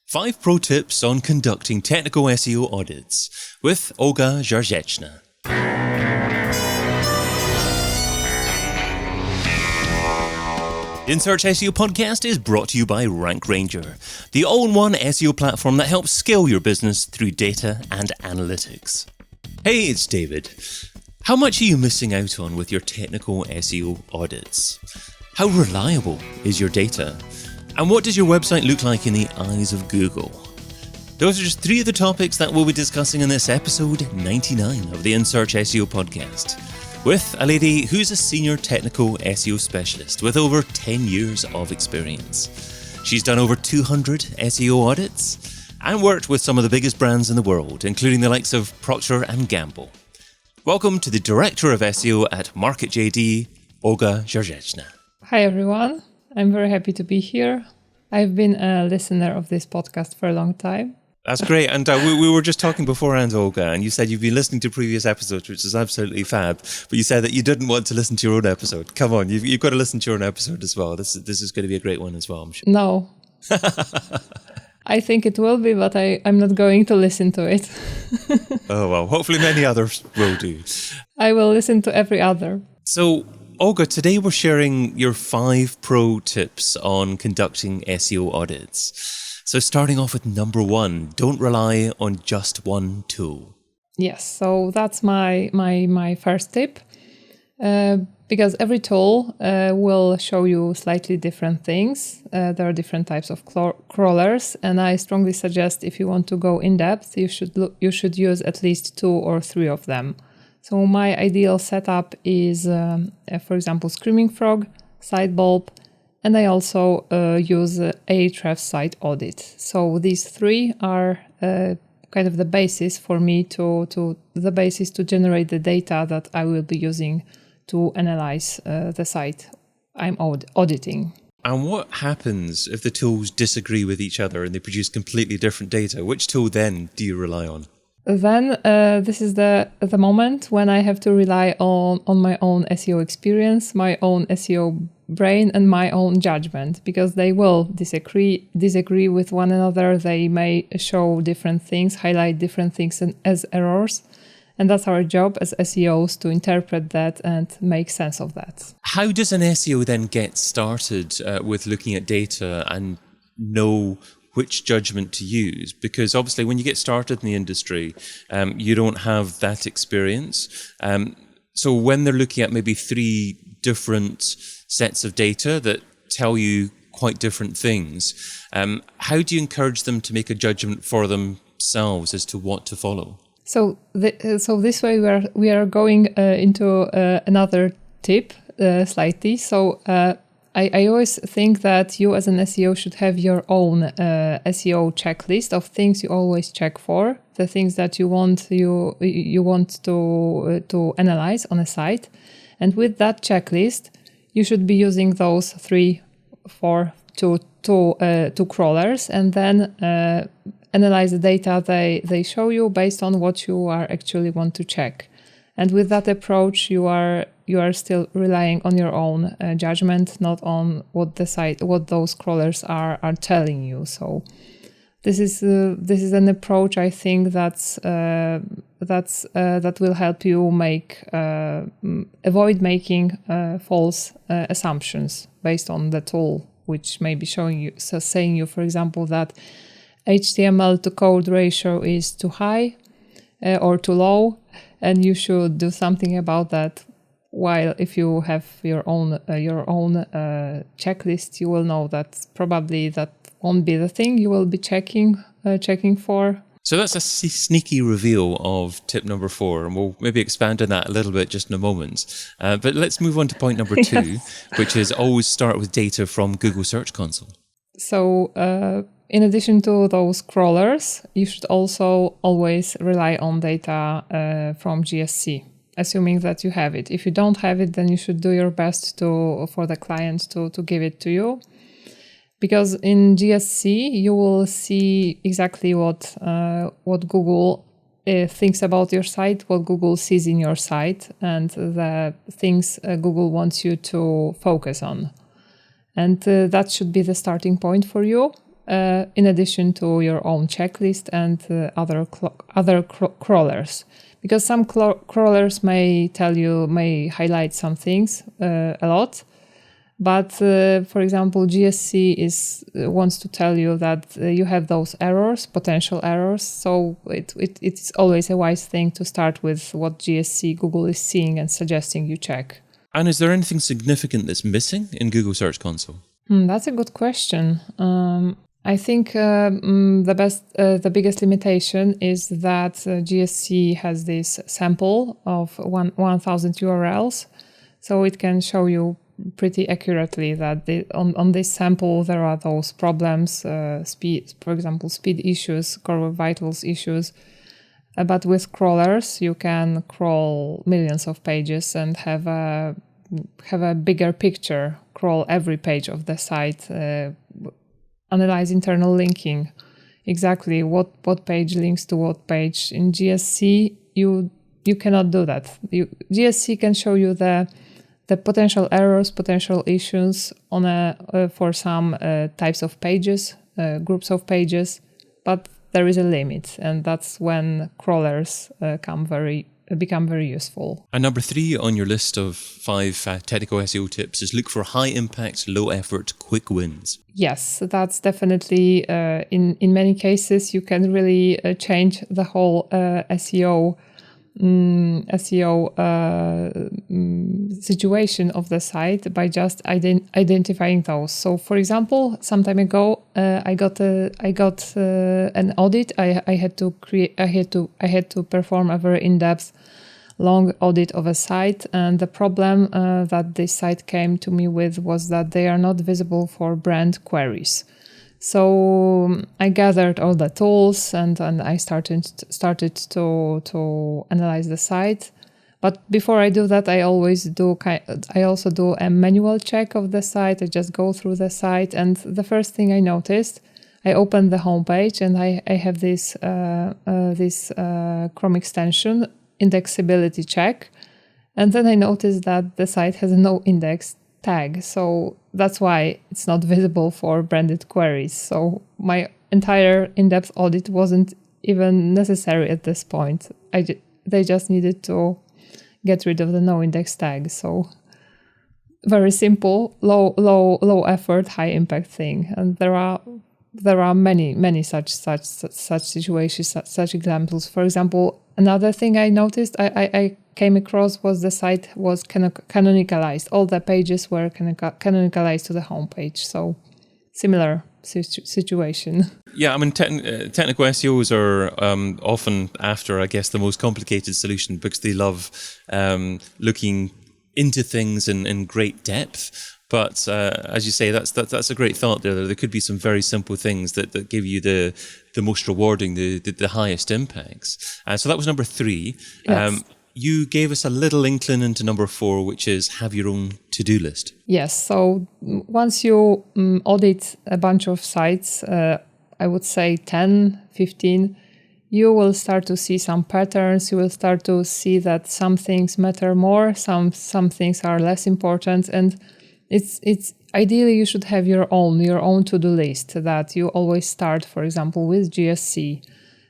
5 Pro Tips on Conducting Technical SEO Audits with Olga Zarr. The In Search SEO podcast is brought to you by Rank Ranger, the all-in-one SEO platform that helps scale your business through data and analytics. Hey, it's David. How much are you missing out on with your technical SEO audits? How reliable is your data? And what does your website look like in the eyes of Google? Those are just 3 of the topics that we'll be discussing in this episode 99 of the In Search SEO podcast, with a lady who's a senior technical SEO specialist with over 10 years of experience. She's done over 200 SEO audits and worked with some of the biggest brands in the world, including the likes of Procter & Gamble. Welcome to the Director of SEO at MarketJD, Olga Zarr. Hi everyone. I'm very happy to be here. I've been a listener of this podcast for a long time. That's great. And we were just talking beforehand, Olga, and you said you've been listening to previous episodes, which is absolutely fab. But you said that you didn't want to listen to your own episode. Come on, you've got to listen to your own episode as well. This is going to be a great one as well, I'm sure. No. I think it will be, but I'm not going to listen to it. Oh, well, hopefully many others will do. I will listen to every other. So, Olga, today we're sharing your 5 pro tips on conducting SEO audits. So starting off with number 1, don't rely on just one tool. Yes, so that's my first tip. Because every tool will show you slightly different things. There are different types of crawlers, and I strongly suggest if you want to go in depth, you should use at least 2 or 3 of them. So my ideal setup is, for example, Screaming Frog, Sitebulb, and I also use Ahrefs Site Audit. So these 3 are kind of the basis for me to generate the data that I will be using to analyze the site I'm auditing. And what happens if the tools disagree with each other and they produce completely different data? Which tool then do you rely on? Then this is the moment when I have to rely on my own SEO experience, my own SEO brain, and my own judgment, because they will disagree with one another. They may show different things, highlight different things as errors. And that's our job as SEOs, to interpret that and make sense of that. How does an SEO then get started with looking at data and know which judgment to use? Because obviously when you get started in the industry, you don't have that experience. So when they're looking at maybe 3 different sets of data that tell you quite different things, how do you encourage them to make a judgment for themselves as to what to follow? So this way we are going into another tip slightly. So I always think that you as an SEO should have your own SEO checklist of things you always check for, the things that you want to analyze on a site, and with that checklist, you should be using those 3, 4, 2 crawlers, and then analyze the data they show you based on what you are actually want to check. And with that approach, you are still relying on your own judgment, not on what those crawlers are telling you. So this is an approach I think that will help you avoid making false assumptions based on the tool, which may be saying you, for example, that HTML to code ratio is too high or too low, and you should do something about that. While if you have your own checklist, you will know that probably that won't be the thing you will be checking for. So that's a sneaky reveal of tip number 4, and we'll maybe expand on that a little bit just in a moment. But let's move on to point number 2, yes, which is always start with data from Google Search Console. So in addition to those crawlers, you should also always rely on data from GSC, assuming that you have it. If you don't have it, then you should do your best for the client to give it to you. Because in GSC, you will see exactly what Google thinks about your site, what Google sees in your site, and the things Google wants you to focus on. And that should be the starting point for you. in addition to your own checklist and other crawlers. Because some crawlers may highlight some things a lot, but for example, GSC wants to tell you that you have those errors, potential errors. So it's always a wise thing to start with what GSC Google is seeing and suggesting you check. And is there anything significant that's missing in Google Search Console? That's a good question. I think the biggest limitation is that GSC has this sample of 1,000 URLs, so it can show you pretty accurately that on this sample there are those problems, speed, for example, speed issues, core web vitals issues. But with crawlers, you can crawl millions of pages and have a bigger picture, crawl every page of the site, analyze internal linking, exactly what page links to what page. In GSC, you cannot do that. GSC can show you the potential errors, potential issues for some types of pages, groups of pages, but there is a limit, and that's when crawlers become very useful. And number 3 on your list of 5 technical SEO tips is look for high impact, low effort, quick wins. Yes, that's definitely in many cases you can really change the whole SEO situation of the site by just identifying those. So, for example, some time ago, I got an audit. I had to perform a very in-depth, long audit of a site, and the problem that this site came to me with was that they are not visible for brand queries. So I gathered all the tools and I started to analyze the site. But before I do that, I also do a manual check of the site. I just go through the site, and the first thing I noticed, I opened the homepage and I have this Chrome extension indexability check, and then I noticed that the site has no index tag, so that's why it's not visible for branded queries. So my entire in-depth audit wasn't even necessary at this point. They just needed to get rid of the no index tag. So very simple, low effort, high impact thing. And there are many such situations, such examples. For example, another thing I noticed, I came across was the site was canonicalized. All the pages were canonicalized to the homepage. So similar situation. Yeah, I mean, technical SEOs are often after, I guess, the most complicated solution because they love looking into things in great depth. But as you say, that's a great thought there. There could be some very simple things that give you the most rewarding, the highest impacts. So that was number 3. Yes. You gave us a little inkling into number 4, which is have your own to-do list. Yes. So once you audit a bunch of sites, I would say 10, 15, you will start to see some patterns. You will start to see that some things matter more, some things are less important, and it's ideally you should have your own to-do list that you always start, for example, with GSC,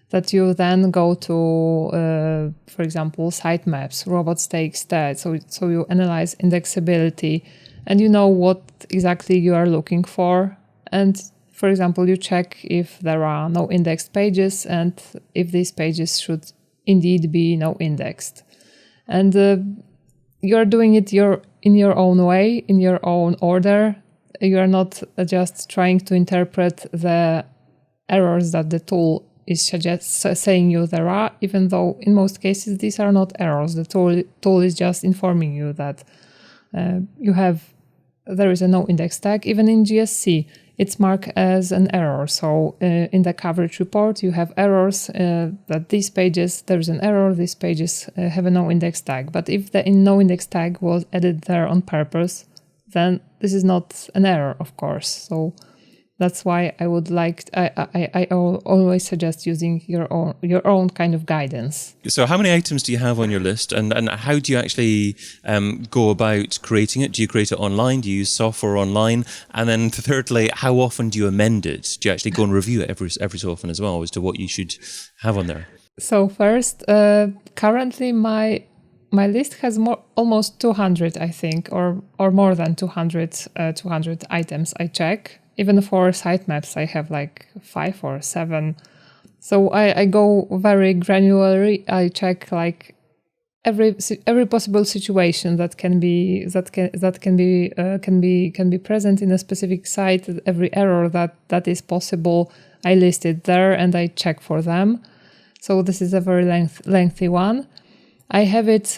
that you then go to, for example, Sitemaps, robots.txt. So you analyze indexability and you know what exactly you are looking for. And for example, you check if there are no indexed pages and if these pages should indeed be no indexed. And you're doing it in your own way, in your own order. You are not just trying to interpret the errors that the tool is saying you there are, even though in most cases these are not errors. The tool is just informing you that there is a no index tag. Even in GSC, it's marked as an error. So in the coverage report, you have errors that these pages, there's an error, these pages have a no index tag. But if the no index tag was added there on purpose, then this is not an error, of course. So That's why I would I always suggest using your own kind of guidance. So how many items do you have on your list, and how do you actually go about creating it? Do you create it online? Do you use software online? And then thirdly, how often do you amend it? Do you actually go and review it every so often as well as to what you should have on there? So first, currently my list has almost 200, I think, or more than 200 items I check. Even for sitemaps, I have like 5 or 7. So I go very granularly. I check like every possible situation that can be present in a specific site. Every error that is possible, I list it there and I check for them. So this is a very lengthy one. I have it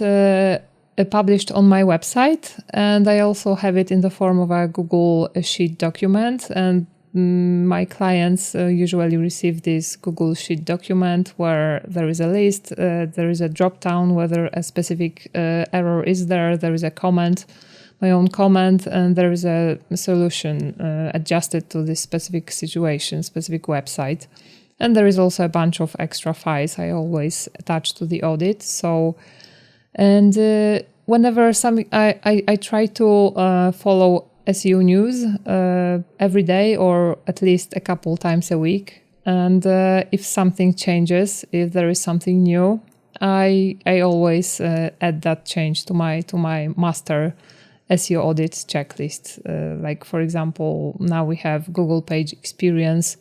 published on my website, and I also have it in the form of a Google Sheet document. And my clients usually receive this Google Sheet document where there is a list, there is a drop down whether a specific error is there, there is a comment, my own comment, and there is a solution adjusted to this specific situation, specific website. And there is also a bunch of extra files I always attach to the audit. So, and whenever I try to follow SEO news every day or at least a couple times a week. And if something changes, if there is something new, I always add that change to my master SEO audits checklist. Like for example, now we have Google Page Experience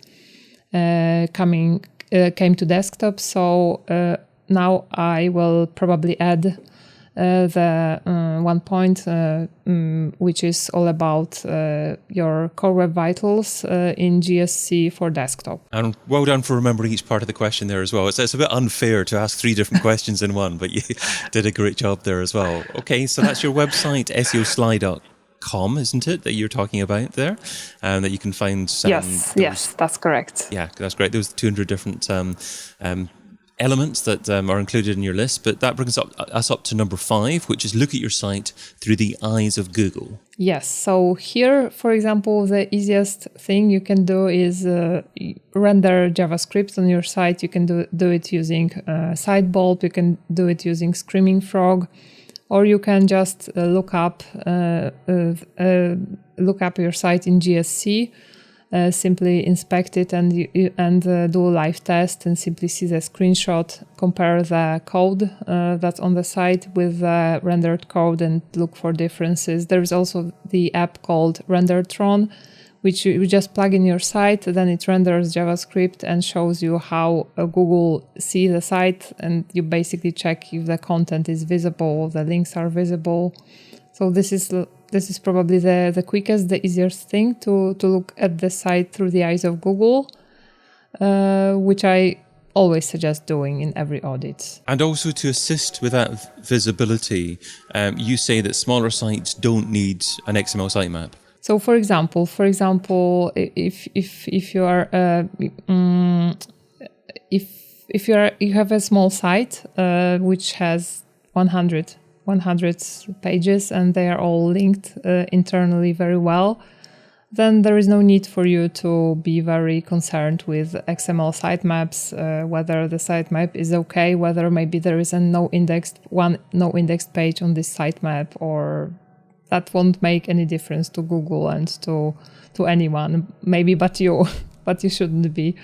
came to desktop, so now I will probably add the one point which is all about your Core Web Vitals in GSC for desktop. And well done for remembering each part of the question there as well. It's a bit unfair to ask 3 different questions in one, but you did a great job there as well. Okay, so that's your website, SEOSly.com, isn't it, that you're talking about there, that you can find yes, that's correct. Yeah, that's great. Those 200 different elements that are included in your list, but that brings us up to number 5, which is look at your site through the eyes of Google. Yes, so here, for example, the easiest thing you can do is render JavaScript on your site. You can do it using Sidebulb, you can do it using Screaming Frog, or you can just look up your site in GSC, simply inspect it and do a live test and simply see the screenshot, compare the code that's on the site with the rendered code and look for differences. There is also the app called Rendertron, which you just plug in your site, then it renders JavaScript and shows you how Google sees the site, and you basically check if the content is visible, the links are visible. So this is probably the quickest, the easiest thing to look at the site through the eyes of Google, which I always suggest doing in every audit. And also to assist with that visibility, you say that smaller sites don't need an XML sitemap. So, for example, if you are if you have a small site which has 100 pages and they are all linked internally very well, then there is no need for you to be very concerned with XML sitemaps, whether the sitemap is okay, whether maybe there is a no indexed page on this sitemap, or that won't make any difference to Google and to anyone, maybe but you. But you shouldn't be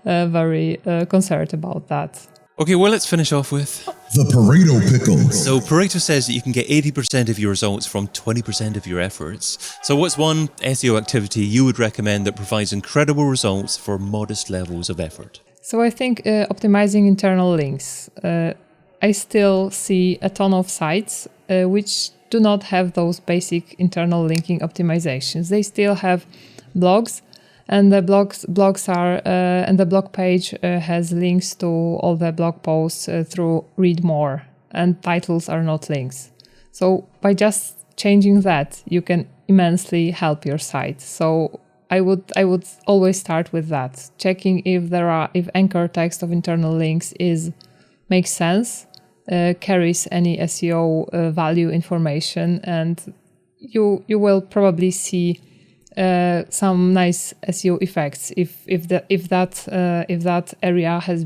very concerned about that. Okay, well, let's finish off with the Pareto Pickles. So Pareto says that you can get 80% of your results from 20% of your efforts. So what's one SEO activity you would recommend that provides incredible results for modest levels of effort? So I think optimizing internal links. I still see a ton of sites which do not have those basic internal linking optimizations. They still have blogs, and the blogs are and the blog page has links to all the blog posts through read more, and titles are not links. So by just changing that, you can immensely help your site. So I would always start with that, checking if anchor text of internal links makes sense, carries any SEO value information, and you will probably see some nice SEO effects if that area has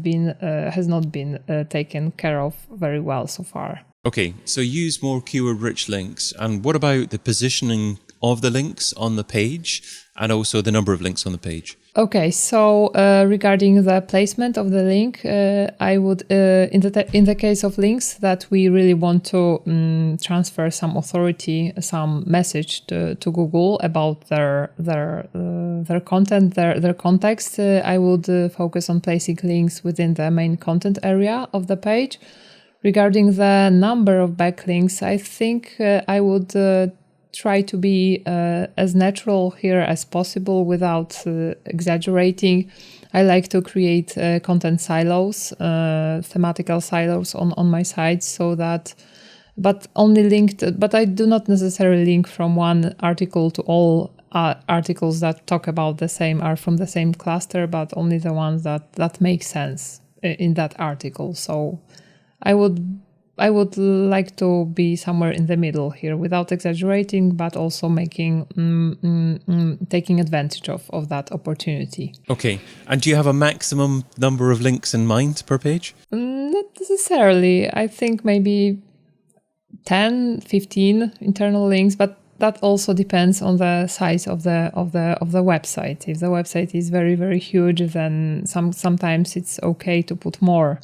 not been taken care of very well so far. Okay, so use more keyword-rich links. And what about the positioning of the links on the page and also the number of links on the page? Okay, so regarding the placement of the link, I would, in the case of links that we really want to transfer some authority, some message to Google about their content, their context, I would focus on placing links within the main content area of the page. Regarding the number of backlinks, I think I would try to be as natural here as possible without exaggerating. I like to create content silos, thematical silos on my site, so that, but I do not necessarily link from one article to all articles that talk about the same, are from the same cluster, but only the ones that make sense in that article. So I would like to be somewhere in the middle here without exaggerating, but also taking advantage of that opportunity. Okay. And do you have a maximum number of links in mind per page? Not necessarily. I think maybe 10, 15 internal links, but that also depends on the size of the website. If the website is very, very huge, then sometimes it's okay to put more.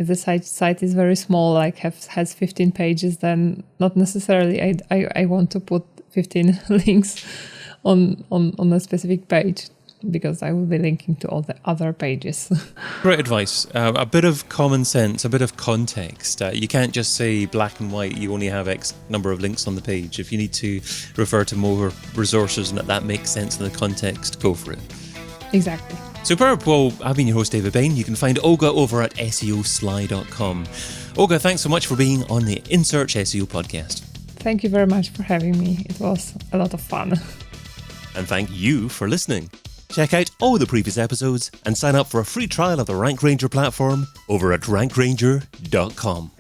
If the site is very small, like has 15 pages, then not necessarily I want to put 15 links on a specific page, because I will be linking to all the other pages. Great advice. A bit of common sense, a bit of context. You can't just say black and white, you only have X number of links on the page. If you need to refer to more resources and that makes sense in the context, go for it. Exactly. Superb. Well, I've been your host, David Bain. You can find Olga over at SEOsly.com. Olga, thanks so much for being on the In Search SEO podcast. Thank you very much for having me. It was a lot of fun. And thank you for listening. Check out all the previous episodes and sign up for a free trial of the Rank Ranger platform over at rankranger.com.